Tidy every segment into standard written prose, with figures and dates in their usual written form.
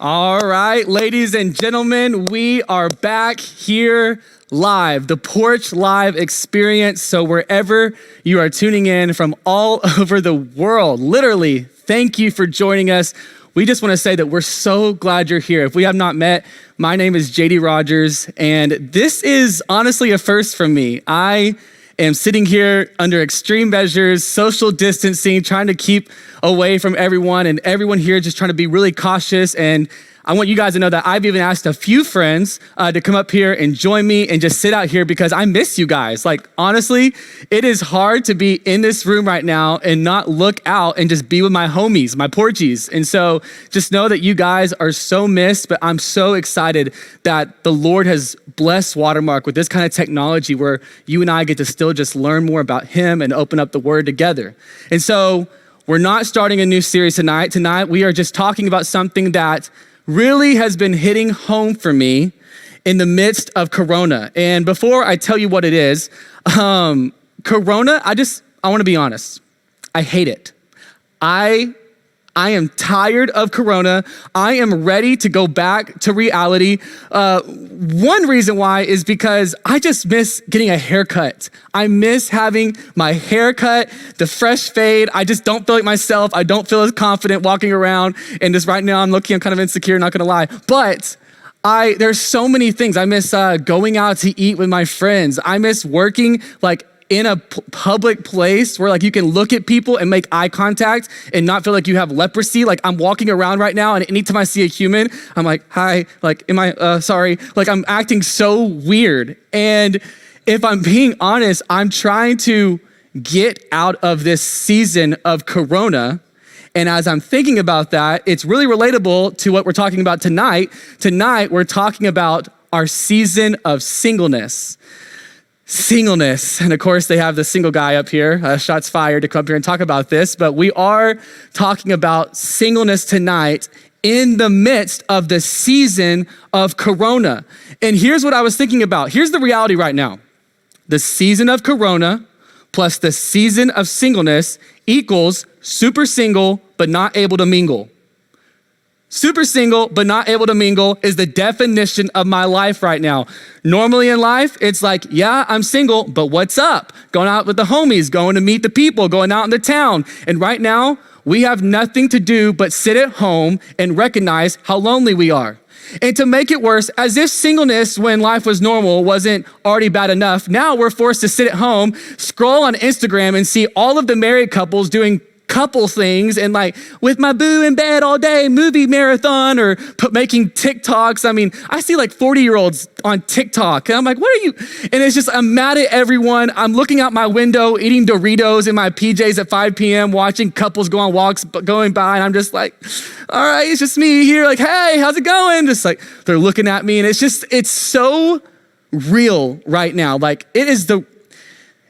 All right, ladies and gentlemen, we are back here live, the Porch Live experience. So wherever you are tuning in from all over the world, literally, thank you for joining us. We just want to say that we're so glad you're here. If we have not met, my name is Rodgers, and this is honestly a first for me. I am sitting here under extreme measures, social distancing, trying to keep away from everyone, and everyone here just trying to be really cautious. And I want you guys to know that I've even asked a few friends to come up here and join me and just sit out here because I miss you guys. Like, honestly, it is hard to be in this room right now and not look out and just be with my homies, my Porchies. And so just know that you guys are so missed, but I'm so excited that the Lord has blessed Watermark with this kind of technology where you and I get to still just learn more about him and open up the word together. And so we're not starting a new series tonight. Tonight, we are just talking about something that really has been hitting home for me in the midst of Corona. And before I tell you what it is, Corona, I want to be honest. I hate it. I am tired of Corona. I am ready to go back to reality. One reason why is because I just miss getting a haircut. I miss having my haircut, the fresh fade. I just don't feel like myself. I don't feel as confident walking around. And just right now I'm kind of insecure, not gonna lie. But there's so many things. I miss going out to eat with my friends. I miss working in a public place where you can look at people and make eye contact and not feel like you have leprosy. Like, I'm walking around right now and anytime I see a human, I'm like, hi, am I sorry? I'm acting so weird. And if I'm being honest, I'm trying to get out of this season of Corona. And as I'm thinking about that, it's really relatable to what we're talking about tonight. Tonight, we're talking about our season of singleness. Singleness. And of course, they have the single guy up here, shots fired, to come up here and talk about this. But we are talking about singleness tonight in the midst of the season of Corona. And here's what I was thinking about. Here's the reality right now. The season of Corona plus the season of singleness equals super single, but not able to mingle. Super single, but not able to mingle is the definition of my life right now. Normally in life, it's like, yeah, I'm single, but what's up? Going out with the homies, going to meet the people, going out in the town. And right now, we have nothing to do but sit at home and recognize how lonely we are. And to make it worse, as if singleness when life was normal wasn't already bad enough, now we're forced to sit at home, scroll on Instagram and see all of the married couples doing couple things and with my boo in bed all day, movie marathon or making TikToks. I mean, I see 40-year-olds on TikTok and I'm like, what are you? And it's just, I'm mad at everyone. I'm looking out my window, eating Doritos in my PJs at 5 p.m., watching couples go on walks going by. And I'm just like, all right, it's just me here. Hey, how's it going? Just they're looking at me and it's so real right now.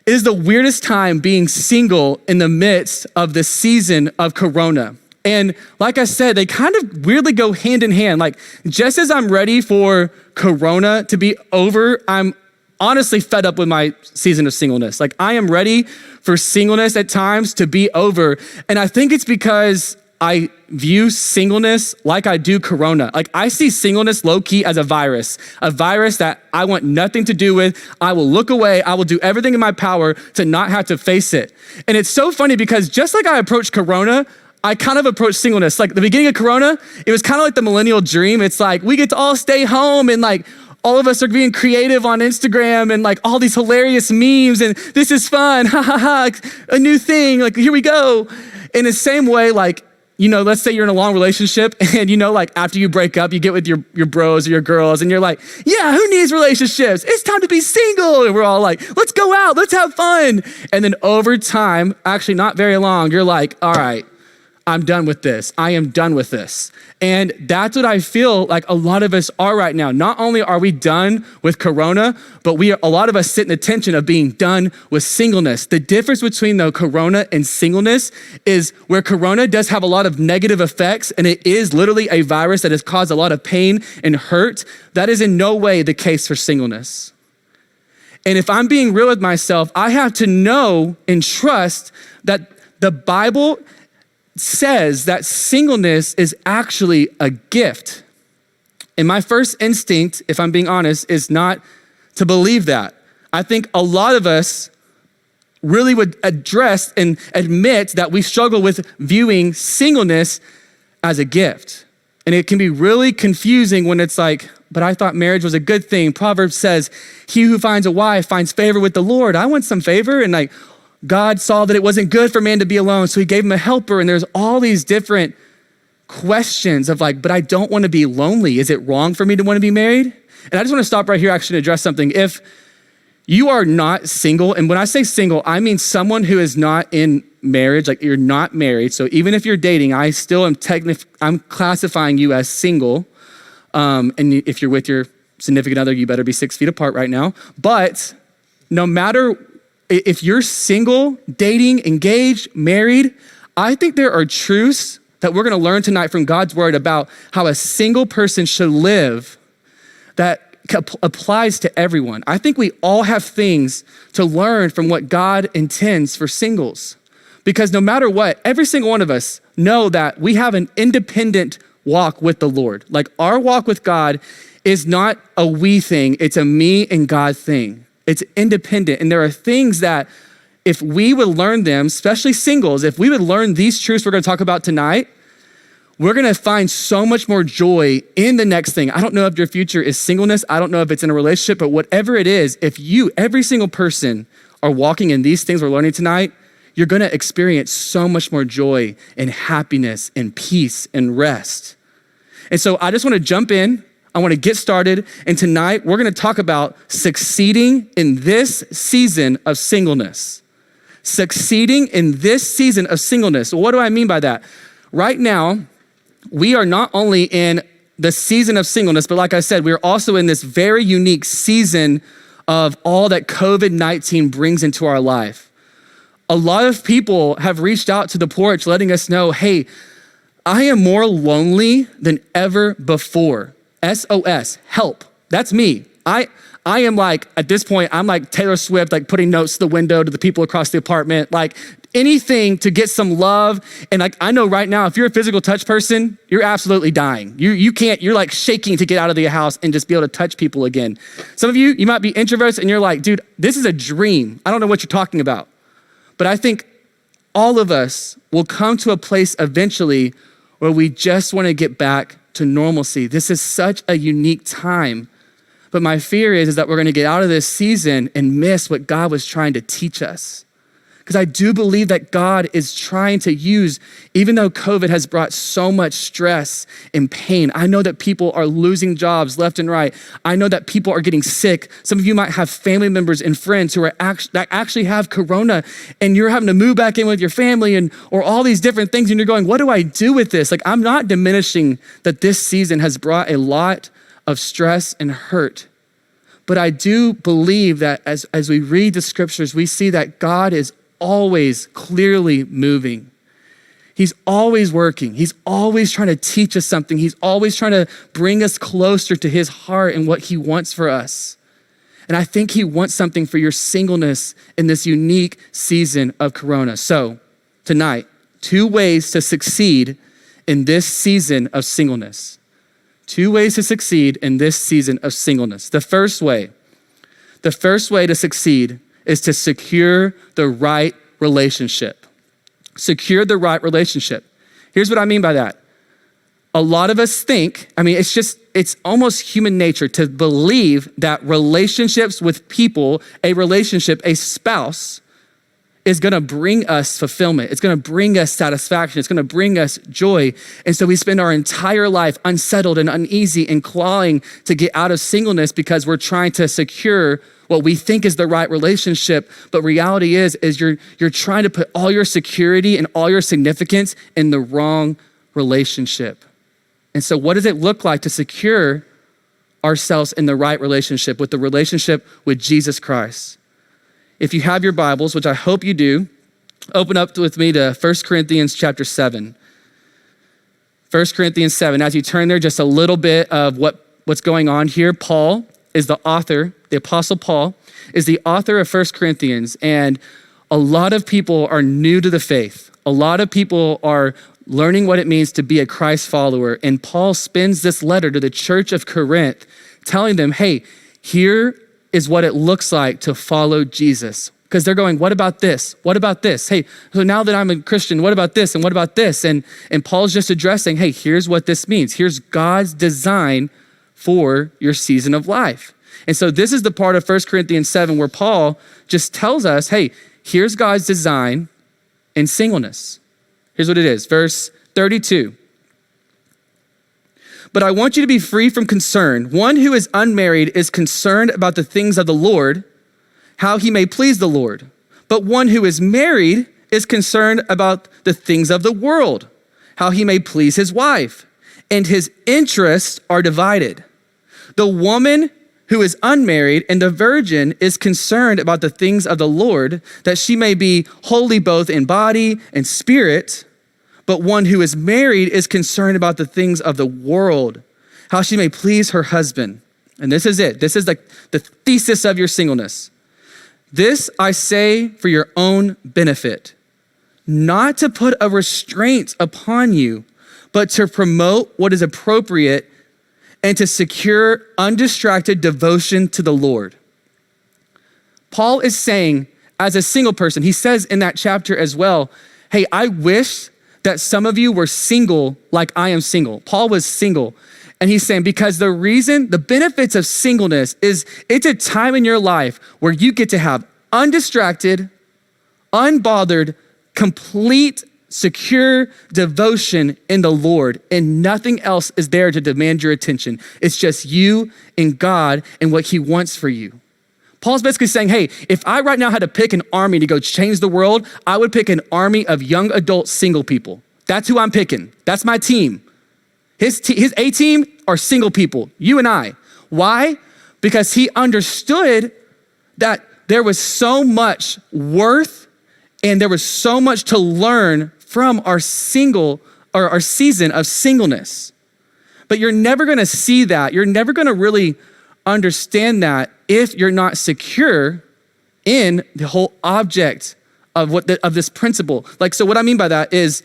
It is the weirdest time being single in the midst of the season of Corona. And like I said, they kind of weirdly go hand in hand. Just as I'm ready for Corona to be over, I'm honestly fed up with my season of singleness. I am ready for singleness at times to be over. And I think it's because I view singleness like I do Corona. I see singleness low-key as a virus that I want nothing to do with. I will look away. I will do everything in my power to not have to face it. And it's so funny because just like I approach Corona, I kind of approach singleness. The beginning of Corona, it was kind of like the millennial dream. It's we get to all stay home and all of us are being creative on Instagram and all these hilarious memes and this is fun, ha ha ha, a new thing, here we go. In the same way, let's say you're in a long relationship and after you break up, you get with your bros or your girls and you're like, yeah, who needs relationships? It's time to be single. And we're all let's go out, let's have fun. And then over time, actually not very long, you're all right, I'm done with this. I am done with this. And that's what I feel like a lot of us are right now. Not only are we done with Corona, but a lot of us sit in the tension of being done with singleness. The difference between the Corona and singleness is where Corona does have a lot of negative effects, and it is literally a virus that has caused a lot of pain and hurt. That is in no way the case for singleness. And if I'm being real with myself, I have to know and trust that the Bible says that singleness is actually a gift. And my first instinct, if I'm being honest, is not to believe that. I think a lot of us really would address and admit that we struggle with viewing singleness as a gift. And it can be really confusing when it's like, but I thought marriage was a good thing. Proverbs says, he who finds a wife finds favor with the Lord. I want some favor. And like, God saw that it wasn't good for man to be alone, so he gave him a helper. And there's all these different questions of like, but I don't want to be lonely. Is it wrong for me to want to be married? And I just want to stop right here actually and address something. If you are not single, and when I say single, I mean someone who is not in marriage, like you're not married. So even if you're dating, I still am I'm classifying you as single. And if you're with your significant other, you better be 6 feet apart right now. But no matter if you're single, dating, engaged, married, I think there are truths that we're gonna learn tonight from God's word about how a single person should live that applies to everyone. I think we all have things to learn from what God intends for singles. Because no matter what, every single one of us know that we have an independent walk with the Lord. Like our walk with God is not a we thing, it's a me and God thing. It's independent. And there are things that if we would learn them, especially singles, if we would learn these truths we're gonna talk about tonight, we're gonna find so much more joy in the next thing. I don't know if your future is singleness. I don't know if it's in a relationship, but whatever it is, if you, every single person are walking in these things we're learning tonight, you're gonna experience so much more joy and happiness and peace and rest. And so I just wanna jump in. I wanna get started. And tonight we're gonna talk about succeeding in this season of singleness. Succeeding in this season of singleness. What do I mean by that? Right now, we are not only in the season of singleness, but like I said, we're also in this very unique season of all that COVID-19 brings into our life. A lot of people have reached out to the Porch letting us know, hey, I am more lonely than ever before. SOS, help. That's me. I am like, at this point, I'm like Taylor Swift, like putting notes to the window to the people across the apartment, like anything to get some love. And like, I know right now, if you're a physical touch person, you're absolutely dying. You can't, you're like shaking to get out of the house and just be able to touch people again. Some of you might be introverts and you're like, dude, this is a dream. I don't know what you're talking about. But I think all of us will come to a place eventually where we just want to get back to normalcy. This is such a unique time. But my fear is that we're going to get out of this season and miss what God was trying to teach us. Because I do believe that God is trying to use, even though COVID has brought so much stress and pain, I know that people are losing jobs left and right. I know that people are getting sick. Some of you might have family members and friends who are that actually have corona, and you're having to move back in with your family or all these different things, and you're going, what do I do with this? Like, I'm not diminishing that this season has brought a lot of stress and hurt. But I do believe that as we read the scriptures, we see that God is always clearly moving. He's always working. He's always trying to teach us something. He's always trying to bring us closer to his heart and what he wants for us. And I think he wants something for your singleness in this unique season of Corona. So tonight, 2 ways to succeed in this season of singleness. 2 ways to succeed in this season of singleness. The first way to succeed is to secure the right relationship. Secure the right relationship. Here's what I mean by that. A lot of us think, it's almost human nature to believe that relationships with people, a spouse, is gonna bring us fulfillment. It's gonna bring us satisfaction. It's gonna bring us joy. And so we spend our entire life unsettled and uneasy and clawing to get out of singleness because we're trying to secure what we think is the right relationship. But reality is you're trying to put all your security and all your significance in the wrong relationship. And so what does it look like to secure ourselves in the right relationship, with the relationship with Jesus Christ? If you have your Bibles, which I hope you do, open up with me to 1 Corinthians chapter 7. 1 Corinthians 7. As you turn there, just a little bit of what's going on here. Paul is the author, the Apostle Paul is the author of 1 Corinthians, and a lot of people are new to the faith. A lot of people are learning what it means to be a Christ follower. And Paul spins this letter to the church of Corinth, telling them, hey, here is what it looks like to follow Jesus. Because they're going, what about this? What about this? Hey, so now that I'm a Christian, what about this? And what about this? And Paul's just addressing, hey, here's what this means. Here's God's design for your season of life. And so this is the part of 1 Corinthians 7 where Paul just tells us, hey, here's God's design in singleness. Here's what it is, verse 32. But I want you to be free from concern. One who is unmarried is concerned about the things of the Lord, how he may please the Lord. But one who is married is concerned about the things of the world, how he may please his wife. And his interests are divided. The woman who is unmarried and the virgin is concerned about the things of the Lord, that she may be holy both in body and spirit. But one who is married is concerned about the things of the world, how she may please her husband. And this is it. This is the thesis of your singleness. This I say for your own benefit, not to put a restraint upon you, but to promote what is appropriate and to secure undistracted devotion to the Lord. Paul is saying, as a single person, he says in that chapter as well, hey, I wish that some of you were single like I am single. Paul was single. And he's saying, because the benefits of singleness is it's a time in your life where you get to have undistracted, unbothered, complete, secure devotion in the Lord, and nothing else is there to demand your attention. It's just you and God and what he wants for you. Paul's basically saying, hey, if I right now had to pick an army to go change the world, I would pick an army of young adult single people. That's who I'm picking. That's my team. His A team are single people, you and I. Why? Because he understood that there was so much worth and there was so much to learn from our season of singleness. But you're never gonna see that. You're never gonna really understand that if you're not secure in the whole object of this principle. So what I mean by that is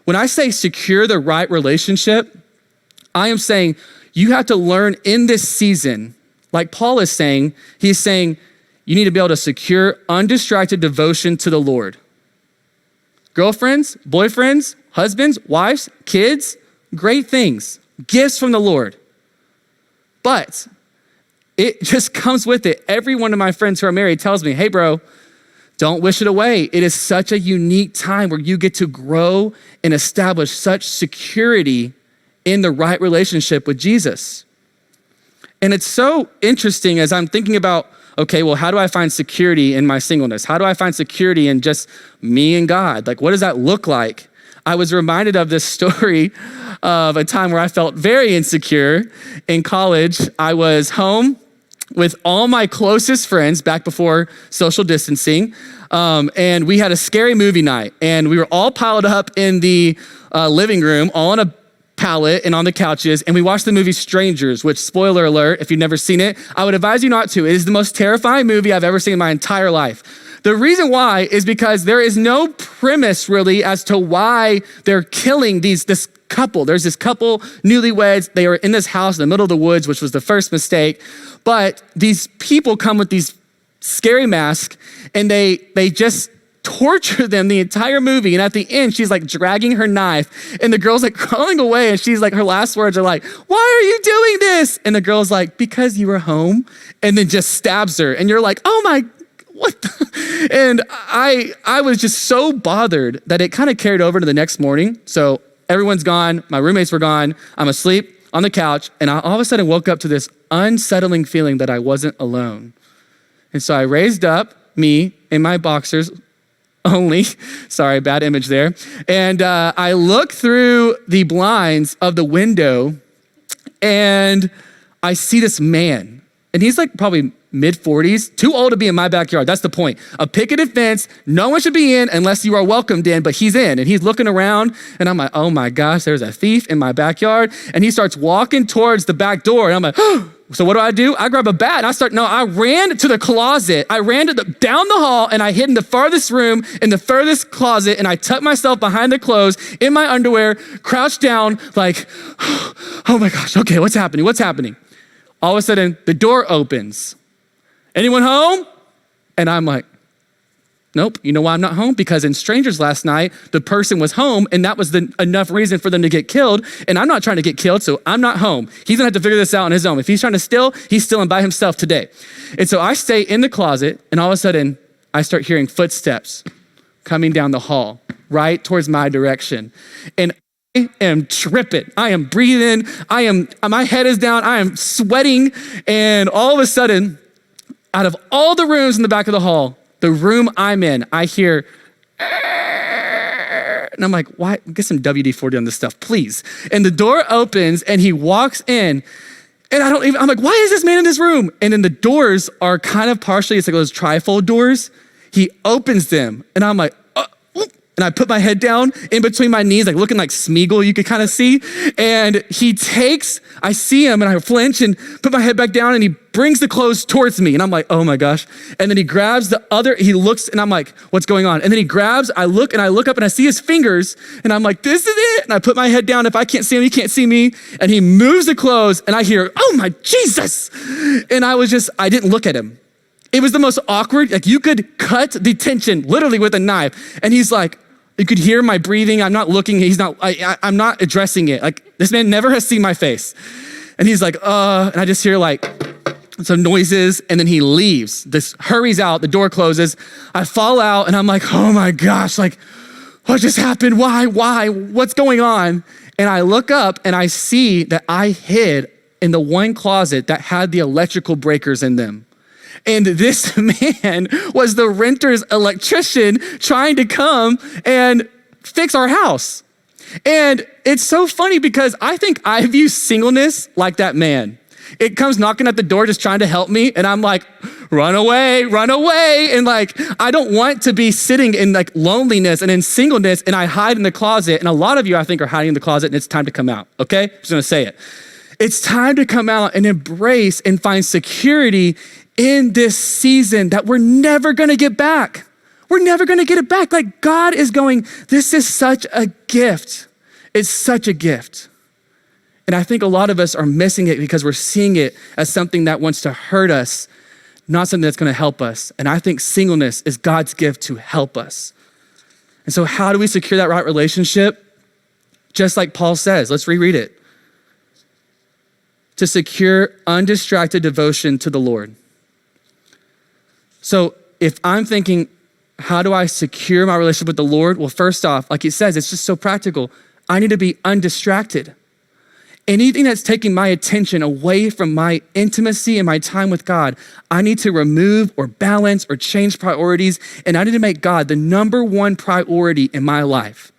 when I say secure the right relationship, I am saying you have to learn in this season, like Paul is saying, he's saying you need to be able to secure undistracted devotion to the Lord. Girlfriends, boyfriends, husbands, wives, kids, great things, gifts from the Lord. But it just comes with it. Every one of my friends who are married tells me, hey bro, don't wish it away. It is such a unique time where you get to grow and establish such security in the right relationship with Jesus. And it's so interesting as I'm thinking about, okay, well, how do I find security in my singleness? How do I find security in just me and God? What does that look like? I was reminded of this story of a time where I felt very insecure in college. I was home with all my closest friends back before social distancing. And we had a scary movie night and we were all piled up in the living room, all on a pallet and on the couches, and we watched the movie Strangers, which, spoiler alert, if you've never seen it, I would advise you not to. It is the most terrifying movie I've ever seen in my entire life. The reason why is because there is no premise really as to why they're killing this couple. There's this couple, newlyweds. They were in this house in the middle of the woods, which was the first mistake. But these people come with these scary masks and they just torture them the entire movie. And at the end, she's dragging her knife and the girl's crawling away. And she's her last words are why are you doing this? And the girl's because you were home, and then just stabs her. And you're oh my, what? And I was just so bothered that it kind of carried over to the next morning. So everyone's gone. My roommates were gone. I'm asleep on the couch. And I all of a sudden woke up to this unsettling feeling that I wasn't alone. And so I raised up, me in my boxers only, sorry, bad image there. And I look through the blinds of the window and I see this man. And he's probably mid-40s, too old to be in my backyard. That's the point. A picketed fence, no one should be in unless you are welcomed in, but he's in and he's looking around and I'm like, oh my gosh, there's a thief in my backyard. And he starts walking towards the back door and I'm like, oh. So what do? I grab a bat and I ran to the closet. I ran down the hall and I hid in the farthest room, in the furthest closet, and I tucked myself behind the clothes in my underwear, crouched down like, oh my gosh, okay, what's happening? All of a sudden, the door opens. Anyone home? And I'm like, nope. You know why I'm not home? Because in Strangers last night, the person was home and that was enough reason for them to get killed. And I'm not trying to get killed, so I'm not home. He's gonna have to figure this out on his own. If he's trying to steal, he's stealing by himself today. And so I stay in the closet and all of a sudden, I start hearing footsteps coming down the hall, right towards my direction. And I am tripping. I am breathing. My head is down. I am sweating. And all of a sudden, out of all the rooms in the back of the hall, the room I'm in, I hear, and I'm like, why? Get some WD-40 on this stuff, please. And the door opens and he walks in and I'm like, why is this man in this room? And then the doors are kind of partially, it's like those trifold doors. He opens them and I'm like, and I put my head down in between my knees, like looking like Smeagol, you could kind of see. And I see him and I flinch and put my head back down and he brings the clothes towards me. And I'm like, oh my gosh. And then he grabs he looks and I'm like, what's going on? And then I look up and I see his fingers and I'm like, this is it. And I put my head down. If I can't see him, he can't see me. And he moves the clothes and I hear, oh my Jesus. And I didn't look at him. It was the most awkward, like you could cut the tension literally with a knife. And he's like, you could hear my breathing. I'm not looking. I'm not addressing it. Like this man never has seen my face. And he's like, and I just hear like some noises and then he leaves. This hurries out, the door closes. I fall out and I'm like, oh my gosh, like what just happened? Why? What's going on? And I look up and I see that I hid in the one closet that had the electrical breakers in them. And this man was the renter's electrician trying to come and fix our house. And it's so funny because I think I view singleness like that man. It comes knocking at the door just trying to help me. And I'm like, run away. And like, I don't want to be sitting in like loneliness and in singleness and I hide in the closet. And a lot of you I think are hiding in the closet and it's time to come out, okay? I'm just gonna say it. It's time to come out and embrace and find security in this season that we're never gonna get back. We're never gonna get it back. Like God is going, this is such a gift. It's such a gift. And I think a lot of us are missing it because we're seeing it as something that wants to hurt us, not something that's gonna help us. And I think singleness is God's gift to help us. And so how do we secure that right relationship? Just like Paul says, let's reread it. To secure undistracted devotion to the Lord. So if I'm thinking, how do I secure my relationship with the Lord? Well, first off, like he says, it's just so practical. I need to be undistracted. Anything that's taking my attention away from my intimacy and my time with God, I need to remove or balance or change priorities. And I need to make God the number one priority in my life.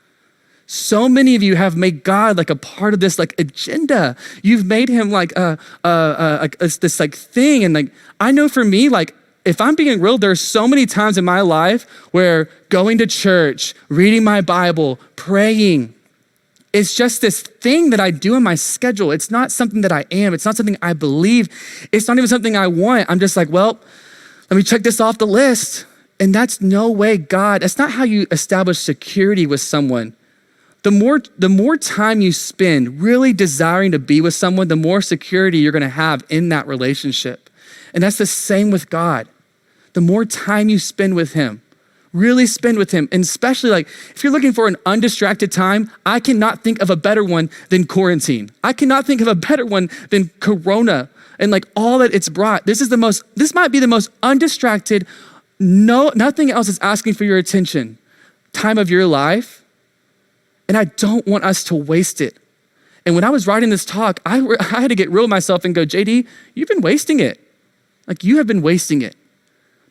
So many of you have made God like a part of this like agenda. You've made him like this like thing. And like, I know for me, like, if I'm being real, there's so many times in my life where going to church, reading my Bible, praying, it's just this thing that I do in my schedule. It's not something that I am. It's not something I believe. It's not even something I want. I'm just like, well, let me check this off the list. And that's no way God, that's not how you establish security with someone. The more time you spend really desiring to be with someone, the more security you're gonna have in that relationship. And that's the same with God. The more time you spend with him, really spend with him. And especially like, if you're looking for an undistracted time, I cannot think of a better one than quarantine. I cannot think of a better one than Corona and like all that it's brought. This might be the most undistracted, nothing else is asking for your attention time of your life. And I don't want us to waste it. And when I was writing this talk, I had to get real with myself and go, JD, you've been wasting it. Like you have been wasting it.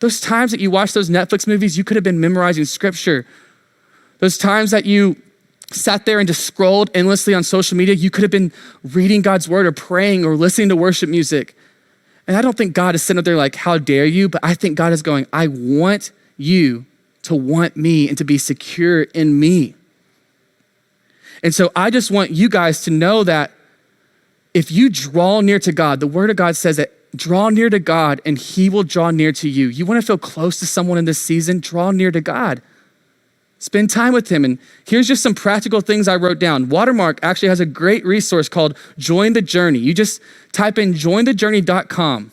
Those times that you watch those Netflix movies, you could have been memorizing scripture. Those times that you sat there and just scrolled endlessly on social media, you could have been reading God's word or praying or listening to worship music. And I don't think God is sitting up there like, how dare you? But I think God is going, I want you to want me and to be secure in me. And so I just want you guys to know that if you draw near to God, the word of God says that draw near to God and he will draw near to you. You want to feel close to someone in this season? Draw near to God. Spend time with him. And here's just some practical things I wrote down. Watermark actually has a great resource called Join the Journey. You just type in jointhejourney.com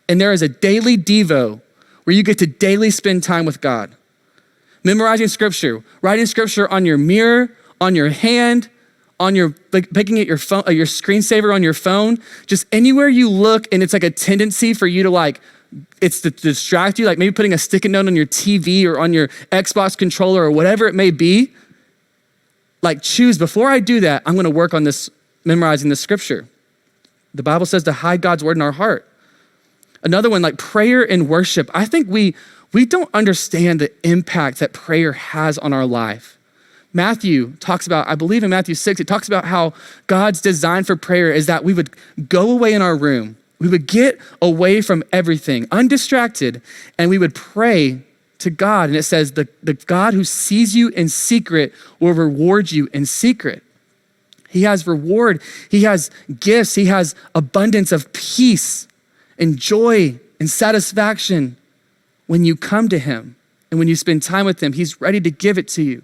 and there is a daily Devo where you get to daily spend time with God. Memorizing scripture, writing scripture on your mirror, on your hand, on your, like picking at your phone, your screensaver on your phone, just anywhere you look and it's like a tendency for you to like, it's to distract you, like maybe putting a sticky note on your TV or on your Xbox controller or whatever it may be. Like choose, before I do that, I'm gonna work on this, memorizing the scripture. The Bible says to hide God's word in our heart. Another one, like prayer and worship. I think we don't understand the impact that prayer has on our life. Matthew talks about, I believe in Matthew 6, it talks about how God's design for prayer is that we would go away in our room. We would get away from everything, undistracted, and we would pray to God. And it says, the God who sees you in secret will reward you in secret. He has reward, he has gifts, he has abundance of peace and joy and satisfaction when you come to him and when you spend time with him. He's ready to give it to you,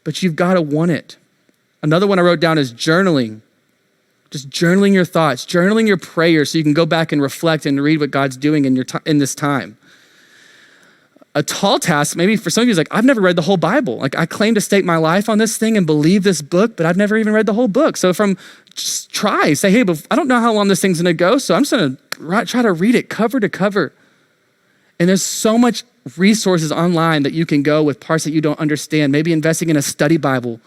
but you've got to want it. Another one I wrote down is journaling. Just journaling your thoughts, journaling your prayers so you can go back and reflect and read what God's doing in this time. A tall task, maybe for some of you, is like, I've never read the whole Bible. Like I claim to stake my life on this thing and believe this book, but I've never even read the whole book. So just try, say, hey, but I don't know how long this thing's gonna go, so I'm just gonna try to read it cover to cover. And there's so much resources online that you can go with parts that you don't understand, maybe investing in a study Bible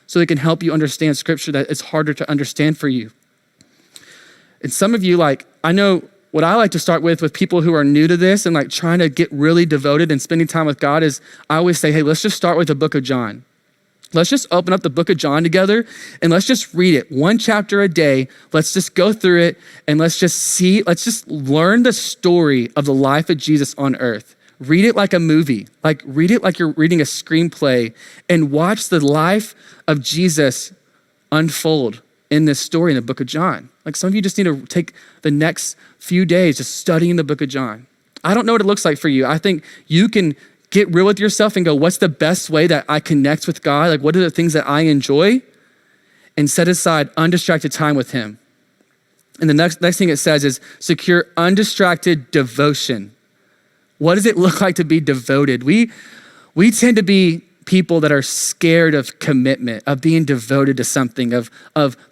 so it can help you understand scripture that is harder to understand for you. And some of you, like, I know what I like to start with people who are new to this and like trying to get really devoted and spending time with God is I always say, hey, let's just start with the book of John. Let's just open up the book of John together and let's just read it one chapter a day. Let's just go through it and let's just learn the story of the life of Jesus on earth. Read it like a movie, like read it like you're reading a screenplay and watch the life of Jesus unfold in this story in the book of John. Like some of you just need to take the next few days just studying the book of John. I don't know what it looks like for you. I think you can get real with yourself and go, what's the best way that I connect with God? Like what are the things that I enjoy? And set aside undistracted time with him. And the next thing it says is secure undistracted devotion. What does it look like to be devoted? We tend to be people that are scared of commitment, of being devoted to something, of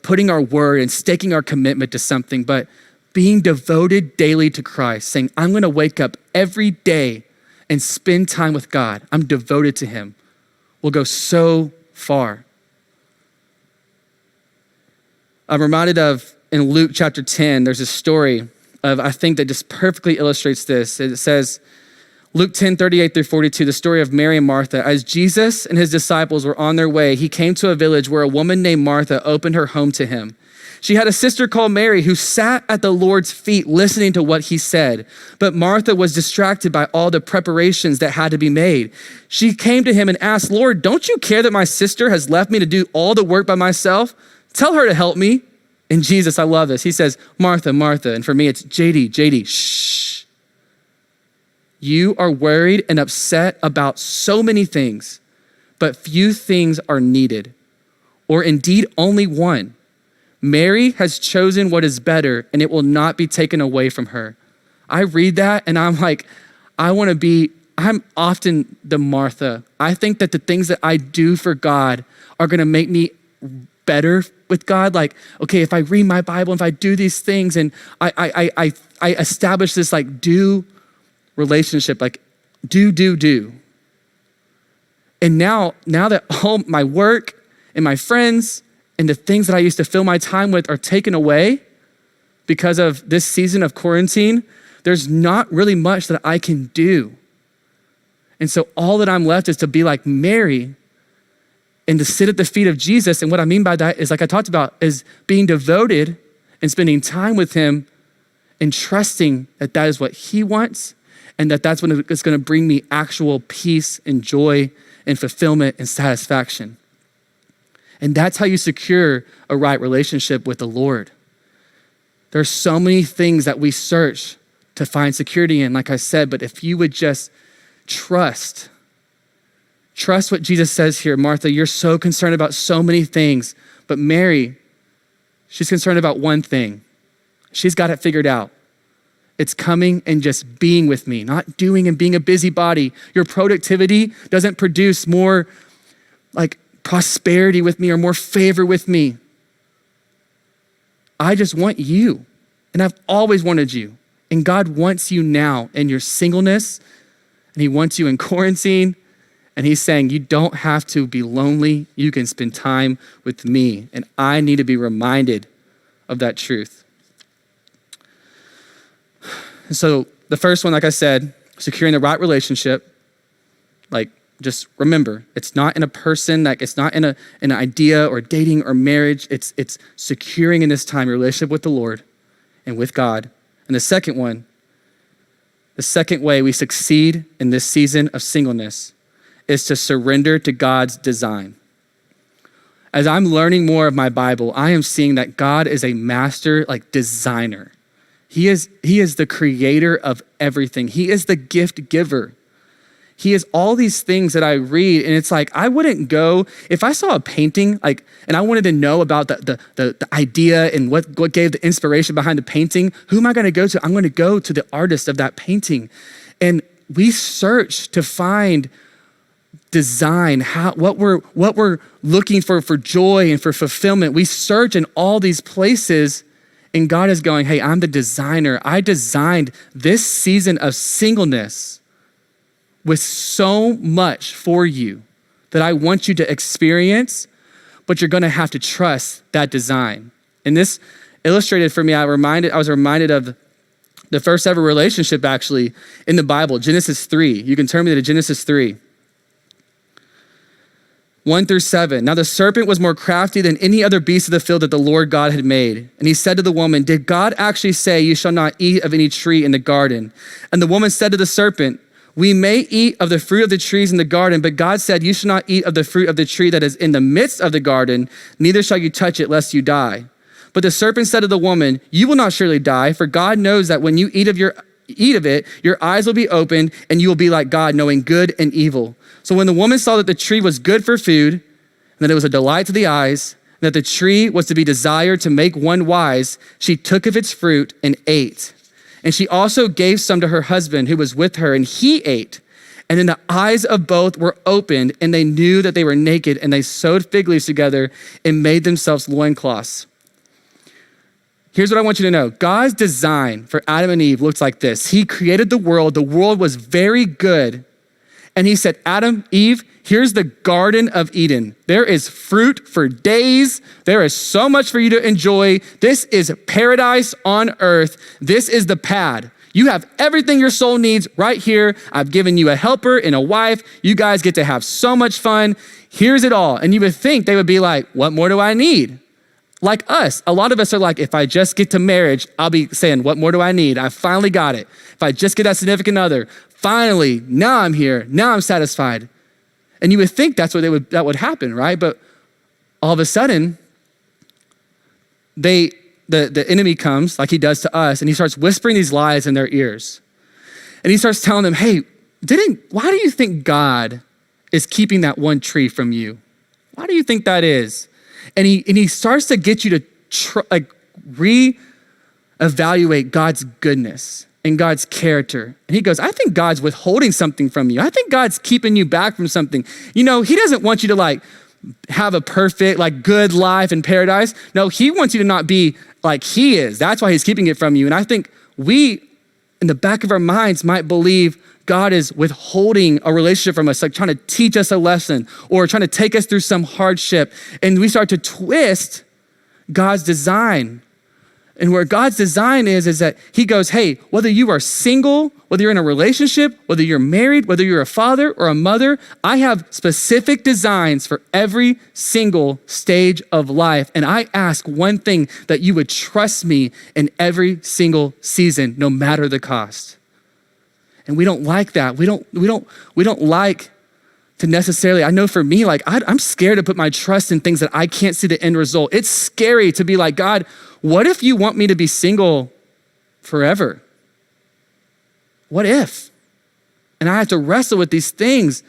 putting our word and staking our commitment to something, but being devoted daily to Christ, saying, I'm gonna wake up every day and spend time with God. I'm devoted to him. Will go so far. I'm reminded of in Luke chapter 10, there's a story I think that just perfectly illustrates this. It says, Luke 10, 38 through 42, the story of Mary and Martha. As Jesus and his disciples were on their way, he came to a village where a woman named Martha opened her home to him. She had a sister called Mary who sat at the Lord's feet listening to what he said. But Martha was distracted by all the preparations that had to be made. She came to him and asked, Lord, don't you care that my sister has left me to do all the work by myself? Tell her to help me. And Jesus, I love this. He says, Martha, Martha. And for me, it's JD, shh. You are worried and upset about so many things, but few things are needed, or indeed only one. Mary has chosen what is better, and it will not be taken away from her. I read that and I'm like, I'm often the Martha. I think that the things that I do for God are gonna make me better with God. Like, okay, if I read my Bible, if I do these things and I establish this like do relationship, like do. And now that all my work and my friends and the things that I used to fill my time with are taken away because of this season of quarantine, there's not really much that I can do. And so all that I'm left is to be like Mary and to sit at the feet of Jesus. And what I mean by that is, like I talked about, is being devoted and spending time with him and trusting that that is what he wants and that that's what is going to bring me actual peace and joy and fulfillment and satisfaction. And that's how you secure a right relationship with the Lord. There are so many things that we search to find security in, like I said, but if you would just trust what Jesus says here. Martha, you're so concerned about so many things, but Mary, she's concerned about one thing. She's got it figured out. It's coming and just being with me, not doing and being a busybody. Your productivity doesn't produce more like prosperity with me or more favor with me. I just want you, and I've always wanted you. And God wants you now in your singleness, and he wants you in quarantine, and he's saying you don't have to be lonely. You can spend time with me, and I need to be reminded of that truth. And so the first one, like I said, securing the right relationship, like just remember, it's not in a person, like it's not in an idea or dating or marriage. It's securing in this time your relationship with the Lord and with God. And the second one, the second way we succeed in this season of singleness is to surrender to God's design. As I'm learning more of my Bible, I am seeing that God is a master designer. He is the creator of everything. He is the gift giver. He is all these things that I read, and it's like, I wouldn't go, if I saw a painting, and I wanted to know about the idea and what gave the inspiration behind the painting, who am I gonna go to? I'm gonna go to the artist of that painting. And we search to find design, what we're looking for joy and for fulfillment. We search in all these places, and God is going, hey, I'm the designer. I designed this season of singleness with so much for you that I want you to experience, but you're gonna have to trust that design. And this illustrated for me, I was reminded of the first ever relationship actually in the Bible, Genesis 3. You can turn me to Genesis 3. 1-7. Now the serpent was more crafty than any other beast of the field that the Lord God had made. And he said to the woman, did God actually say you shall not eat of any tree in the garden? And the woman said to the serpent, we may eat of the fruit of the trees in the garden, but God said, you shall not eat of the fruit of the tree that is in the midst of the garden, neither shall you touch it, lest you die. But the serpent said to the woman, you will not surely die, for God knows that when you eat of it, your eyes will be opened, and you will be like God, knowing good and evil. So when the woman saw that the tree was good for food, and that it was a delight to the eyes, and that the tree was to be desired to make one wise, she took of its fruit and ate. And she also gave some to her husband who was with her, and he ate. And then the eyes of both were opened, and they knew that they were naked, and they sewed fig leaves together and made themselves loincloths. Here's what I want you to know. God's design for Adam and Eve looks like this. He created the world. The world was very good. And he said, Adam, Eve, here's the Garden of Eden. There is fruit for days. There is so much for you to enjoy. This is paradise on earth. This is the pad. You have everything your soul needs right here. I've given you a helper and a wife. You guys get to have so much fun. Here's it all. And you would think they would be like, what more do I need? Like us, a lot of us are like, if I just get to marriage, I'll be saying, what more do I need? I finally got it. If I just get that significant other, finally, now I'm here. Now I'm satisfied. And you would think that would happen, right? But all of a sudden, the enemy comes like he does to us, and he starts whispering these lies in their ears. And he starts telling them, hey, why do you think God is keeping that one tree from you? Why do you think that is? And he starts to get you to reevaluate God's goodness and God's character. And he goes, I think God's withholding something from you. I think God's keeping you back from something. You know, he doesn't want you to have a perfect, good life in paradise. No, he wants you to not be like he is. That's why he's keeping it from you. And I think we, in the back of our minds, might believe God is withholding a relationship from us, trying to teach us a lesson or trying to take us through some hardship. And we start to twist God's design. And where God's design is that he goes, hey, whether you are single, whether you're in a relationship, whether you're married, whether you're a father or a mother, I have specific designs for every single stage of life. And I ask one thing, that you would trust me in every single season, no matter the cost. And we don't like that. We don't like to necessarily, I know for me, like I'm scared to put my trust in things that I can't see the end result. It's scary to be like, God, what if you want me to be single forever? What if? And I have to wrestle with these things.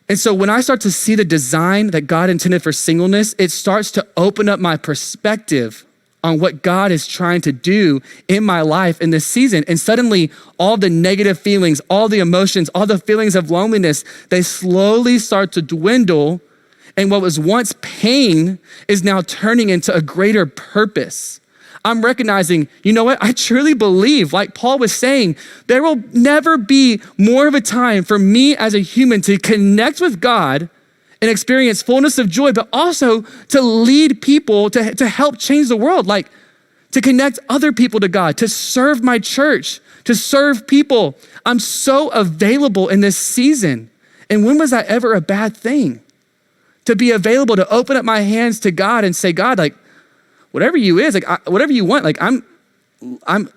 And so when I start to see the design that God intended for singleness, it starts to open up my perspective on what God is trying to do in my life in this season. And suddenly all the negative feelings, all the emotions, all the feelings of loneliness, they slowly start to dwindle. And what was once pain is now turning into a greater purpose. I'm recognizing, you know what? I truly believe, like Paul was saying, there will never be more of a time for me as a human to connect with God and experience fullness of joy, but also to lead people, to help change the world, like to connect other people to God, to serve my church, to serve people. I'm so available in this season. And when was that ever a bad thing? To be available, to open up my hands to God and say, God, like, whatever you is, like, whatever you want, like, I want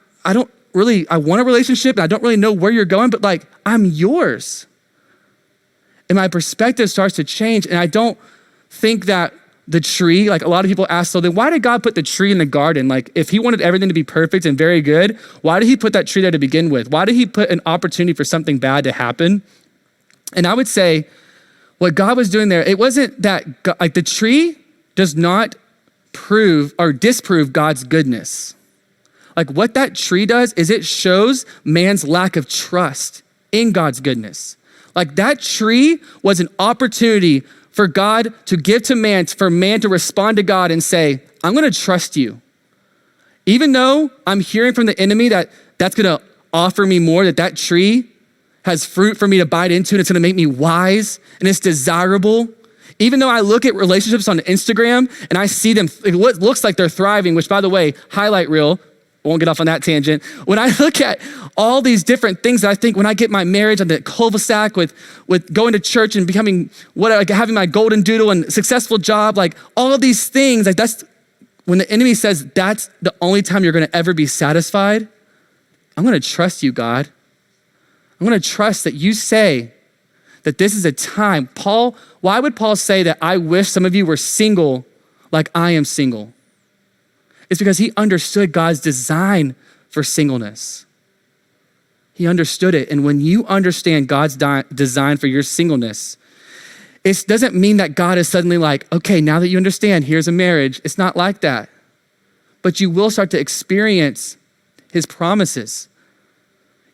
a relationship and I don't really know where you're going, but like, I'm yours. And my perspective starts to change. And I don't think that the tree, like a lot of people ask, so then why did God put the tree in the garden? Like if he wanted everything to be perfect and very good, why did he put that tree there to begin with? Why did he put an opportunity for something bad to happen? And I would say what God was doing there, it wasn't that God, like the tree does not prove or disprove God's goodness. Like what that tree does is it shows man's lack of trust in God's goodness. Like that tree was an opportunity for God to give to man, for man to respond to God and say, I'm gonna trust you. Even though I'm hearing from the enemy that that's gonna offer me more, that tree has fruit for me to bite into and it's gonna make me wise and it's desirable. Even though I look at relationships on Instagram and I see them, what looks like they're thriving, which by the way, highlight reel, won't get off on that tangent. When I look at all these different things that I think when I get my marriage on the cul-de-sac with going to church and becoming having my golden doodle and successful job, like all of these things, like that's when the enemy says that's the only time you're gonna ever be satisfied. I'm gonna trust you, God. I'm gonna trust that you say that this is a time. Paul, why would Paul say that I wish some of you were single like I am single? It's because he understood God's design for singleness. He understood it. And when you understand God's design for your singleness, it doesn't mean that God is suddenly like, okay, now that you understand, here's a marriage. It's not like that. But you will start to experience his promises.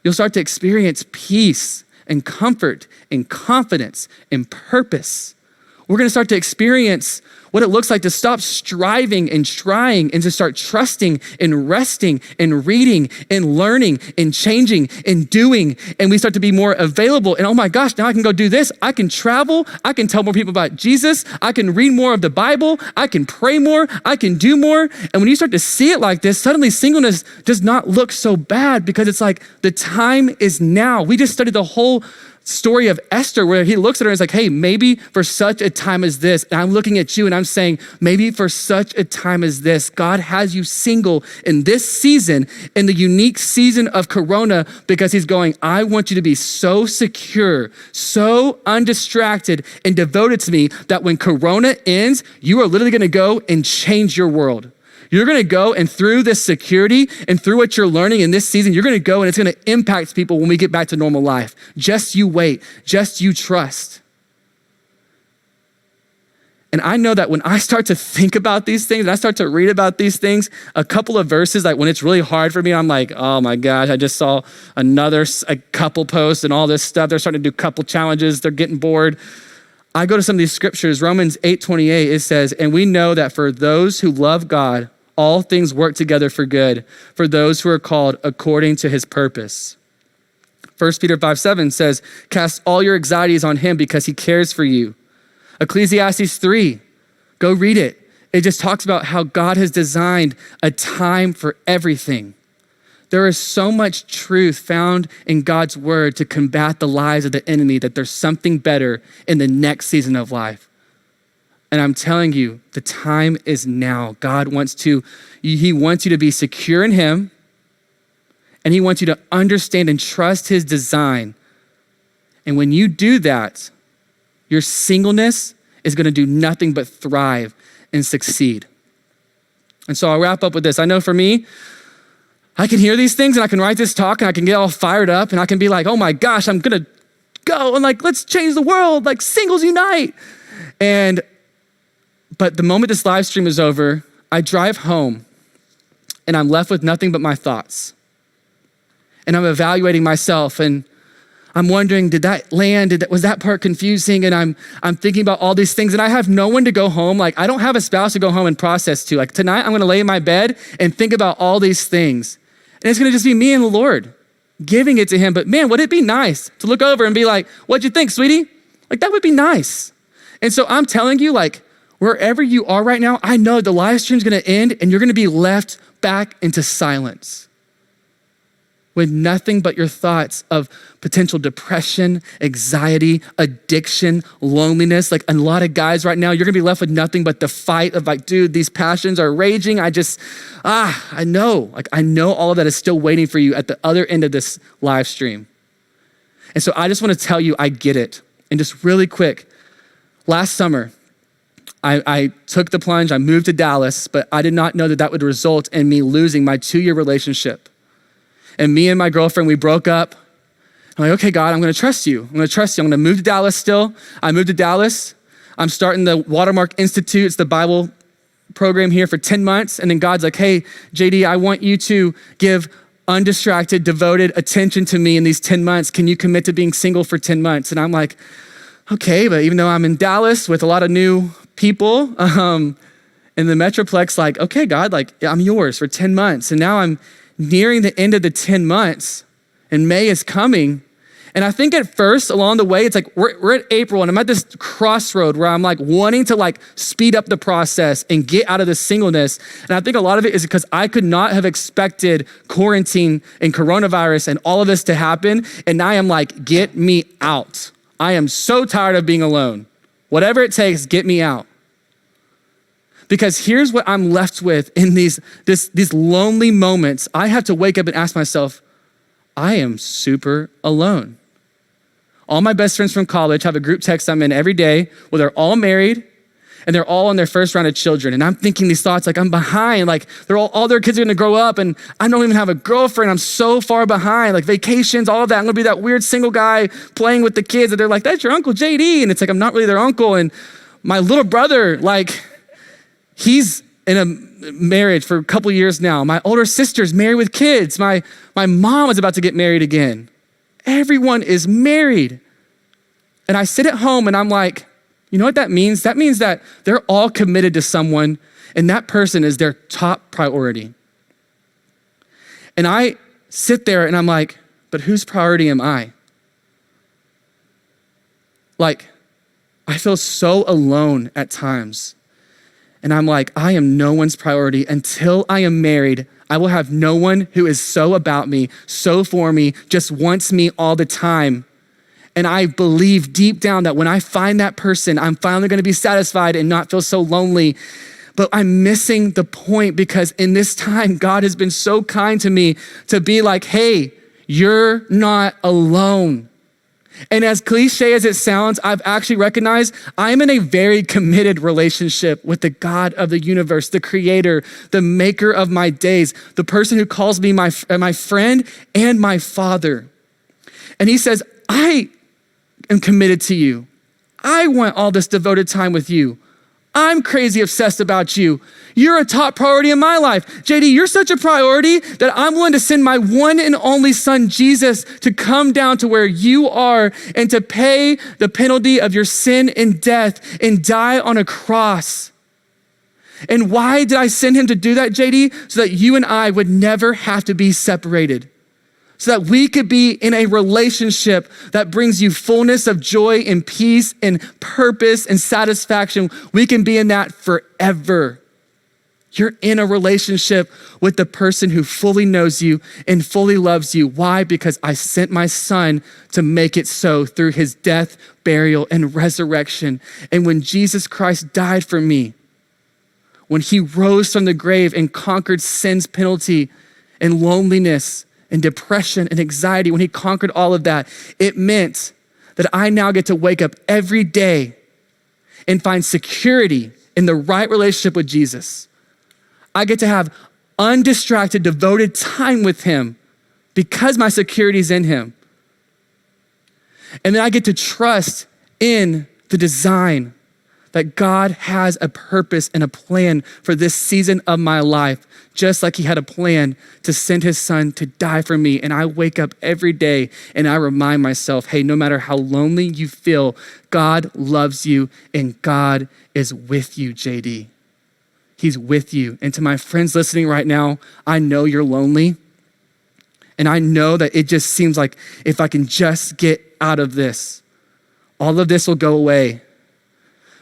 You'll start to experience peace and comfort and confidence and purpose. We're gonna start to experience what it looks like to stop striving and trying and to start trusting and resting and reading and learning and changing and doing. And we start to be more available. And oh my gosh, now I can go do this. I can travel. I can tell more people about Jesus. I can read more of the Bible. I can pray more. I can do more. And when you start to see it like this, suddenly singleness does not look so bad because it's like the time is now. We just studied the whole story of Esther where he looks at her and is like, hey, maybe for such a time as this, and I'm looking at you and I'm saying, maybe for such a time as this, God has you single in this season, in the unique season of Corona, because he's going, I want you to be so secure, so undistracted and devoted to me that when Corona ends, you are literally gonna go and change your world. You're gonna go and through this security and through what you're learning in this season, you're gonna go and it's gonna impact people when we get back to normal life. Just you wait, just you trust. And I know that when I start to think about these things and I start to read about these things, a couple of verses, like when it's really hard for me, I'm like, oh my gosh, I just saw a couple post and all this stuff. They're starting to do couple challenges. They're getting bored. I go to some of these scriptures, Romans 8:28, it says, and we know that for those who love God, all things work together for good, for those who are called according to his purpose. 1 Peter 5:7 says, cast all your anxieties on him because he cares for you. Ecclesiastes 3, go read it. it just talks about how God has designed a time for everything. There is so much truth found in God's word to combat the lies of the enemy that there's something better in the next season of life. And I'm telling you, the time is now. God wants he wants you to be secure in him, and he wants you to understand and trust his design. And when you do that, your singleness is gonna do nothing but thrive and succeed. And so I'll wrap up with this. I know for me, I can hear these things and I can write this talk and I can get all fired up and I can be like, oh my gosh, I'm gonna go and like, let's change the world, like singles unite. But the moment this live stream is over, I drive home and I'm left with nothing but my thoughts. And I'm evaluating myself and I'm wondering, did that land? Was that part confusing? And I'm thinking about all these things and I have no one to go home. Like I don't have a spouse to go home and process to. Like tonight, I'm gonna lay in my bed and think about all these things. And it's gonna just be me and the Lord giving it to him. But man, would it be nice to look over and be like, what'd you think, sweetie? Like that would be nice. And so I'm telling you, like wherever you are right now, I know the live stream's gonna end and you're gonna be left back into silence with nothing but your thoughts of potential depression, anxiety, addiction, loneliness. Like a lot of guys right now, you're gonna be left with nothing but the fight of like, dude, these passions are raging. I know all of that is still waiting for you at the other end of this live stream. And so I just wanna tell you, I get it. And just really quick, last summer, I took the plunge, I moved to Dallas, but I did not know that would result in me losing my 2-year relationship. And me and my girlfriend, we broke up. I'm like, okay, God, I'm gonna trust you. I'm gonna move to Dallas still. I moved to Dallas. I'm starting the Watermark Institute. It's the Bible program here for 10 months. And then God's like, hey, JD, I want you to give undistracted, devoted attention to me in these 10 months. Can you commit to being single for 10 months? And I'm like, okay, but even though I'm in Dallas with a lot of new people in the Metroplex, like, okay, God, like I'm yours for 10 months. And now I'm nearing the end of the 10 months and May is coming. And I think at first along the way, it's like we're at April and I'm at this crossroad where I'm like wanting to like speed up the process and get out of the singleness. And I think a lot of it is because I could not have expected quarantine and coronavirus and all of this to happen. And I am like, get me out. I am so tired of being alone. Whatever it takes, get me out. Because here's what I'm left with in these lonely moments. I have to wake up and ask myself, I am super alone. All my best friends from college have a group text I'm in every day where they're all married and they're all on their first round of children. And I'm thinking these thoughts like I'm behind, like all their kids are gonna grow up and I don't even have a girlfriend. I'm so far behind, like vacations, all of that. I'm gonna be that weird single guy playing with the kids and they're like, that's your Uncle JD. And it's like, I'm not really their uncle. And my little brother, like, he's in a marriage for a couple years now. My older sister's married with kids. My mom is about to get married again. Everyone is married. And I sit at home and I'm like, you know what that means? That means that they're all committed to someone and that person is their top priority. And I sit there and I'm like, but whose priority am I? Like, I feel so alone at times. And I'm like, I am no one's priority. Until I am married, I will have no one who is so about me, so for me, just wants me all the time. And I believe deep down that when I find that person, I'm finally gonna be satisfied and not feel so lonely. But I'm missing the point because in this time, God has been so kind to me to be like, hey, you're not alone. And as cliche as it sounds, I've actually recognized I'm in a very committed relationship with the God of the universe, the creator, the maker of my days, the person who calls me my friend and my father. And he says, I am committed to you. I want all this devoted time with you. I'm crazy obsessed about you. You're a top priority in my life. JD, you're such a priority that I'm willing to send my one and only son, Jesus, to come down to where you are and to pay the penalty of your sin and death and die on a cross. And why did I send him to do that, JD? So that you and I would never have to be separated. So that we could be in a relationship that brings you fullness of joy and peace and purpose and satisfaction. We can be in that forever. You're in a relationship with the person who fully knows you and fully loves you. Why? Because I sent my son to make it so through his death, burial, and resurrection. And when Jesus Christ died for me, when he rose from the grave and conquered sin's penalty and loneliness and depression and anxiety, when he conquered all of that, it meant that I now get to wake up every day and find security in the right relationship with Jesus. I get to have undistracted, devoted time with him because my security is in him. And then I get to trust in the design that God has a purpose and a plan for this season of my life, just like he had a plan to send his son to die for me. And I wake up every day and I remind myself, hey, no matter how lonely you feel, God loves you and God is with you, JD. He's with you. And to my friends listening right now, I know you're lonely. And I know that it just seems like if I can just get out of this, all of this will go away.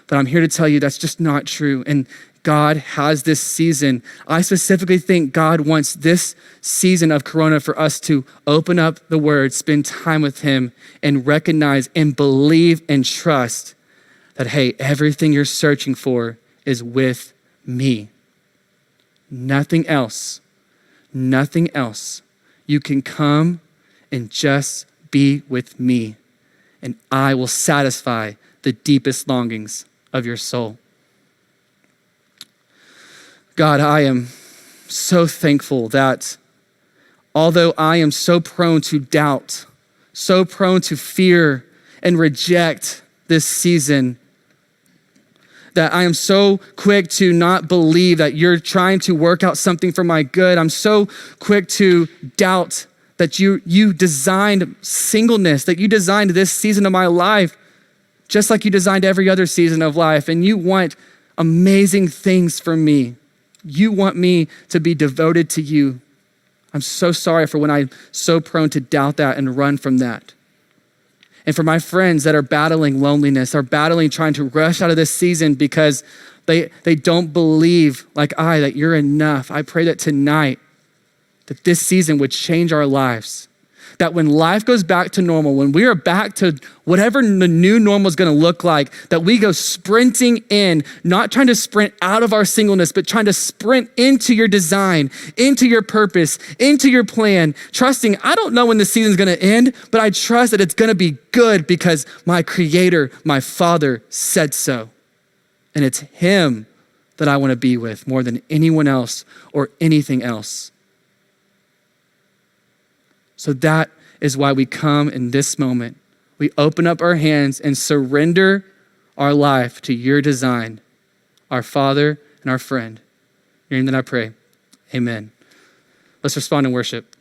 But I'm here to tell you that's just not true. And God has this season. I specifically think God wants this season of Corona for us to open up the word, spend time with him, and recognize and believe and trust that, hey, everything you're searching for is with me. Nothing else. Nothing else. You can come and just be with me, and I will satisfy the deepest longings of your soul. God, I am so thankful that although I am so prone to doubt, so prone to fear and reject this season, that I am so quick to not believe that you're trying to work out something for my good. I'm so quick to doubt that you designed singleness, that you designed this season of my life just like you designed every other season of life. And you want amazing things from me. You want me to be devoted to you. I'm so sorry for when I'm so prone to doubt that and run from that. And for my friends that are battling loneliness, are battling trying to rush out of this season because they don't believe like that you're enough. I pray that tonight, that this season would change our lives. That when life goes back to normal, when we are back to whatever the new normal is gonna look like, that we go sprinting in, not trying to sprint out of our singleness, but trying to sprint into your design, into your purpose, into your plan, trusting, I don't know when the season's gonna end, but I trust that it's gonna be good because my Creator, my Father said so. And it's him that I wanna be with more than anyone else or anything else. So that is why we come in this moment. We open up our hands and surrender our life to your design, our Father and our friend. In your name that I pray, amen. Let's respond in worship.